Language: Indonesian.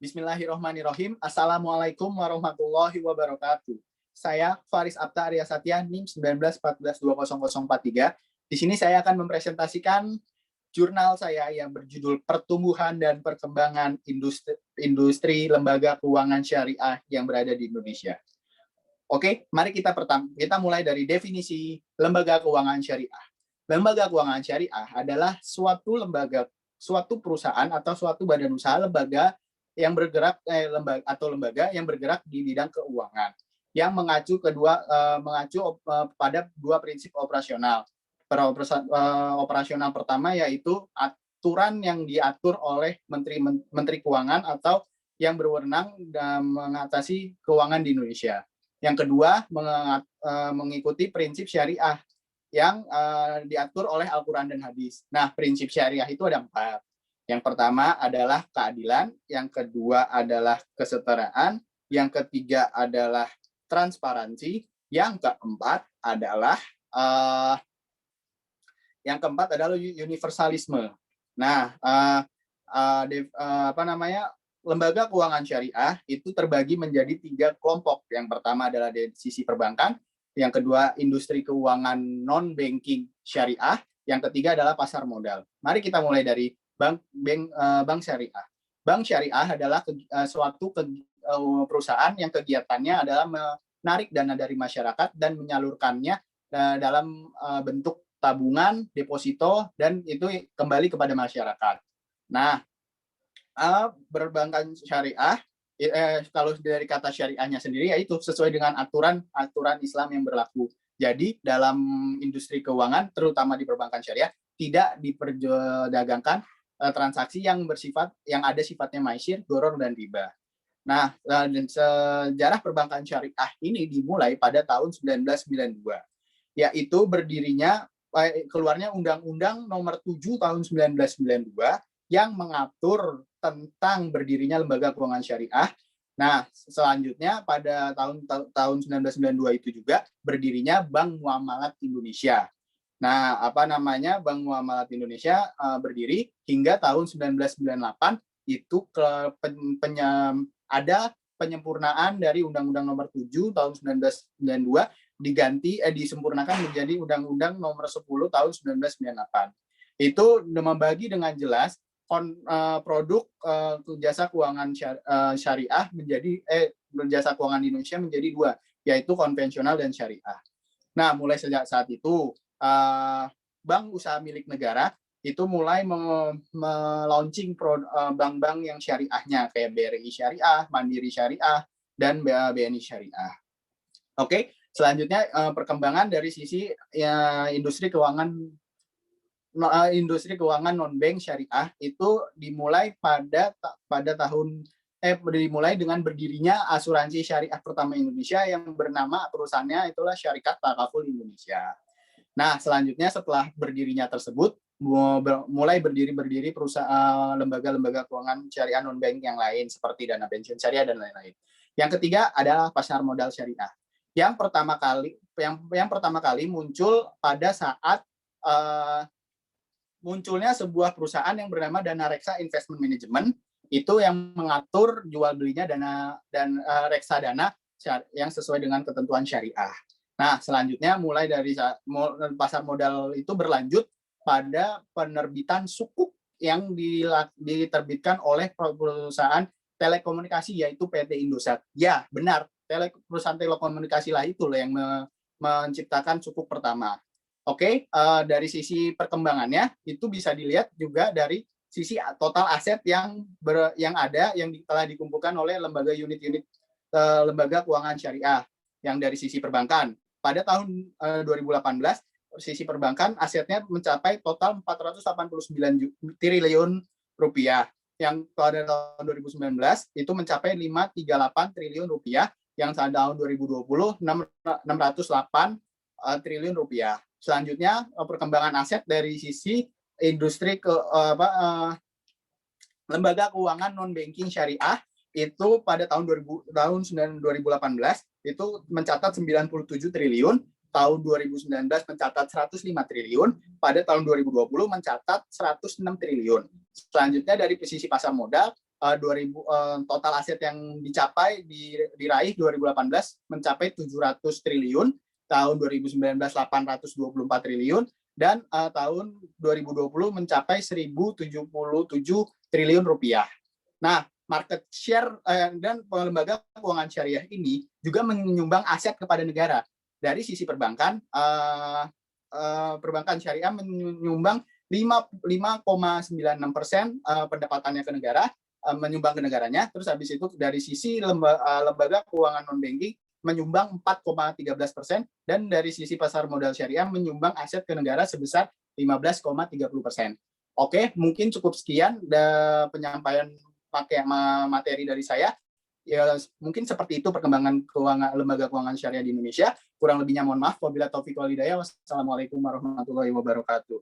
Bismillahirrahmanirrahim. Assalamualaikum warahmatullahi wabarakatuh. Saya Faris Apta Arya Satya, NIM 1914200043. Di sini saya akan mempresentasikan jurnal saya yang berjudul Pertumbuhan dan Perkembangan Industri Lembaga Keuangan Syariah yang berada di Indonesia. Oke, mari kita mulai dari definisi lembaga keuangan syariah. Lembaga keuangan syariah adalah suatu perusahaan atau suatu badan usaha lembaga yang bergerak lembaga yang bergerak di bidang keuangan yang mengacu pada dua prinsip operasional. Operasional pertama yaitu aturan yang diatur oleh Menteri Keuangan atau yang berwenang dan mengatasi keuangan di Indonesia. Yang kedua, mengikuti prinsip syariah yang diatur oleh Al-Quran dan Hadis. Nah, prinsip syariah itu ada 4. Yang pertama adalah keadilan, yang kedua adalah kesetaraan, yang ketiga adalah transparansi, yang keempat adalah universalisme. Nah, lembaga keuangan syariah itu terbagi menjadi 3 kelompok. Yang pertama adalah dari sisi perbankan, yang kedua industri keuangan non-banking syariah, yang ketiga adalah pasar modal. Mari kita mulai dari bank syariah. Bank syariah adalah suatu perusahaan yang kegiatannya adalah menarik dana dari masyarakat dan menyalurkannya dalam bentuk tabungan, deposito, dan itu kembali kepada masyarakat. Nah, perbankan syariah, kalau dari kata syariahnya sendiri, yaitu sesuai dengan aturan Islam yang berlaku. Jadi, dalam industri keuangan, terutama di perbankan syariah, tidak diperdagangkan transaksi yang ada sifatnya maisir, doror, dan riba. Nah, sejarah perbankan syariah ini dimulai pada tahun 1992, yaitu keluarnya Undang-Undang Nomor 7 tahun 1992 yang mengatur tentang berdirinya lembaga keuangan syariah. Nah, selanjutnya pada tahun 1992 itu juga berdirinya Bank Muamalat Indonesia. Nah, Bank Muamalat Indonesia berdiri hingga tahun 1998 itu ada penyempurnaan dari Undang-Undang Nomor 7 tahun 1992 disempurnakan menjadi Undang-Undang Nomor 10 tahun 1998. Itu membagi dengan jelas produk jasa keuangan syariah jasa keuangan di Indonesia menjadi 2, yaitu konvensional dan syariah. Nah, mulai sejak saat itu bank usaha milik negara itu mulai launching bank-bank yang syariahnya kayak BRI Syariah, Mandiri Syariah, dan BNI Syariah. Oke, selanjutnya perkembangan dari sisi industri keuangan non-bank syariah itu dimulai dimulai dengan berdirinya asuransi syariah pertama Indonesia yang bernama perusahaannya itulah Syarikat Takaful Indonesia. Nah, selanjutnya setelah berdirinya tersebut mulai berdiri perusahaan lembaga-lembaga keuangan syariah non-bank yang lain seperti dana pensiun syariah dan lain-lain. Yang ketiga adalah pasar modal syariah. Yang pertama kali muncul pada saat munculnya sebuah perusahaan yang bernama Dana Reksa Investment Management, itu yang mengatur jual belinya reksadana yang sesuai dengan ketentuan syariah. Nah, selanjutnya mulai dari pasar modal itu berlanjut pada penerbitan sukuk yang diterbitkan oleh perusahaan telekomunikasi yaitu PT Indosat. Ya, benar, perusahaan telekomunikasi lah itu yang menciptakan sukuk pertama. Oke, dari sisi perkembangannya itu bisa dilihat juga dari sisi total aset yang telah dikumpulkan oleh unit-unit lembaga keuangan syariah yang dari sisi perbankan. Pada tahun 2018, sisi perbankan asetnya mencapai total 489 triliun rupiah. Yang pada tahun 2019 itu mencapai 538 triliun rupiah, yang pada tahun 2020 608 triliun rupiah. Selanjutnya perkembangan aset dari sisi industri lembaga keuangan non banking syariah itu pada tahun 2018 itu mencatat 97 triliun, tahun 2019 mencatat 105 triliun, pada tahun 2020 mencatat 106 triliun. Selanjutnya dari sisi pasar modal total aset yang dicapai diraih 2018 mencapai 700 triliun, tahun 2019 824 triliun, dan tahun 2020 mencapai 1.077 triliun rupiah. Nah, market share dan lembaga keuangan syariah ini juga menyumbang aset kepada negara. Dari sisi perbankan, perbankan syariah menyumbang 5,96% pendapatannya ke negara, menyumbang ke negaranya. Terus habis itu dari sisi lembaga keuangan non-banking menyumbang 4,13%, dan dari sisi pasar modal syariah menyumbang aset ke negara sebesar 15,30%. Oke, mungkin cukup sekian penyampaian materi dari saya. Ya, mungkin seperti itu perkembangan lembaga keuangan syariah di Indonesia. Kurang lebihnya mohon maaf. Wabillahi taufiq wal hidayah. Wassalamualaikum warahmatullahi wabarakatuh.